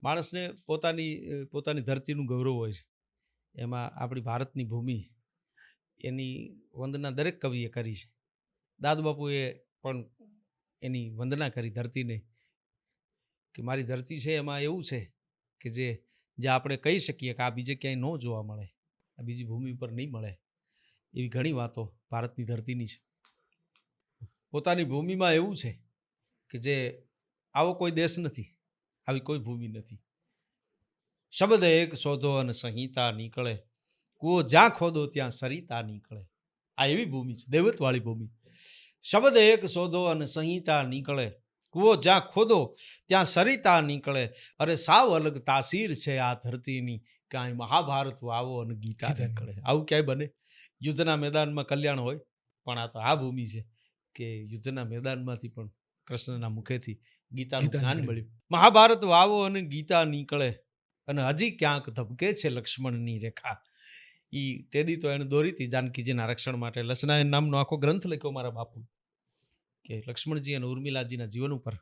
માણસને પોતાની ધરતીનું ગૌરવ હોય છે. એમાં આપણી ભારતની ભૂમિ એની વંદના દરેક કવિએ કરી છે. દાદબાપુએ પણ એની વંદના કરી ધરતીને, કે મારી ધરતી છે એમાં એવું છે કે જે આપણે કહી શકીએ કે આ બીજે ક્યાંય ન જોવા મળે, આ બીજી ભૂમિ ઉપર નહીં મળે. એવી ઘણી વાતો ભારતની ધરતીની છે. પોતાની ભૂમિમાં એવું છે કે જે આવો કોઈ દેશ નથી, આવી કોઈ ભૂમિ નથી. શબ્દ એક શોધો અને સંહિતા નીકળે, કૂવો જ્યાં ખોદો ત્યાં સરિતા નીકળે. આ એવી ભૂમિ છે, દેવતવાળી ભૂમિ. શબ્દ એક શોધો અને સંહિતા નીકળે, કૂવો જ્યાં ખોદો ત્યાં સરિતા નીકળે. અરે સાવ અલગ તાસીર છે આ ધરતીની, કાંઈ મહાભારત વાવો અને ગીતા નીકળે. આવું ક્યાંય બને? યુદ્ધના મેદાનમાં કલ્યાણ હોય, પણ આ તો આ ભૂમિ છે કે યુદ્ધના મેદાનમાંથી પણ કૃષ્ણના મુખેથી ગીતાનું જ્ઞાન મળ્યું. મહાભારત વાવો અને ગીતા નીકળે, અને હજી ક્યાંક ધબકે છે લક્ષ્મણની રેખા. તેદી તો એને દોરી હતી જાનકીજીના રક્ષણ માટે. લસનાયન નામનો આખો ગ્રંથ લખ્યો મારા બાપુ, કે લક્ષ્મણજી અને ઉર્મિલાજીના જીવન ઉપર.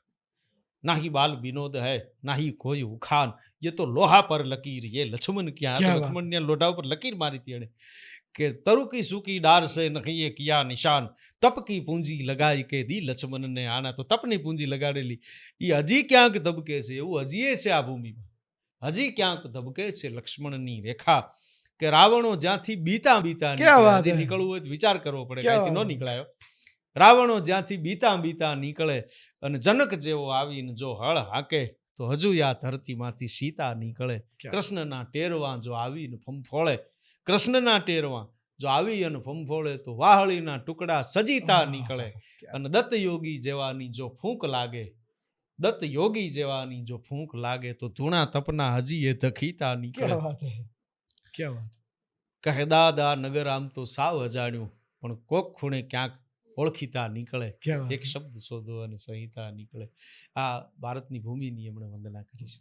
નાહી બાલ વિનોદ હૈ નાહી કોઈ ઉખાન, ये तो लोहा पर लकीर, ये लक्ष्मण क्या. લક્ષ્મણને લોઢા ઉપર લકીર મારી હતી એને, કે तरु की सूखी डार से नहीं ये किया निशान, तप की पूंजी लगाई के दी लक्ष्मण ने आना. તો તપની પૂંજી લગાડેલી એ હજી ક્યાંક ધબકે છે. એવું હજી છે આ ભૂમિમાં, હજી ક્યાંક ધબકે છે લક્ષ્મણની રેખા. કે રાવણો જ્યાંથી બીતા નીકળવું હોય તો વિચાર કરવો પડે, ક્યાંથી ન નીકળાયો. રાવણો જ્યાંથી બીતા નીકળે, અને જનક જેવો આવીને જો હળ હાકે, તો હજુ આ ધરતીમાંથી સીતા નીકળે. કૃષ્ણના ટેરવા જો આવીને ફંફોળે, કૃષ્ણના ટેરવા જો આવી અને ફંફોળે, તો વાહળીના ટુકડા સજીતા નીકળે. અને દત્ત યોગી જેવાની જો ફૂંક લાગે, દત્ત યોગી જેવાની જો ફૂંક લાગે, તો ધૂણા તપના હજી એ ધખીતા નીકળે. કહે દાદા નગર આમ તો સાવ અજાણ્યું, પણ કોક ખૂણે ક્યાંક ઓળખીતા નીકળે. એક શબ્દ શોધો અને સંહિતા નીકળે. આ ભારતની ભૂમિની એમણે વંદના કરી છે.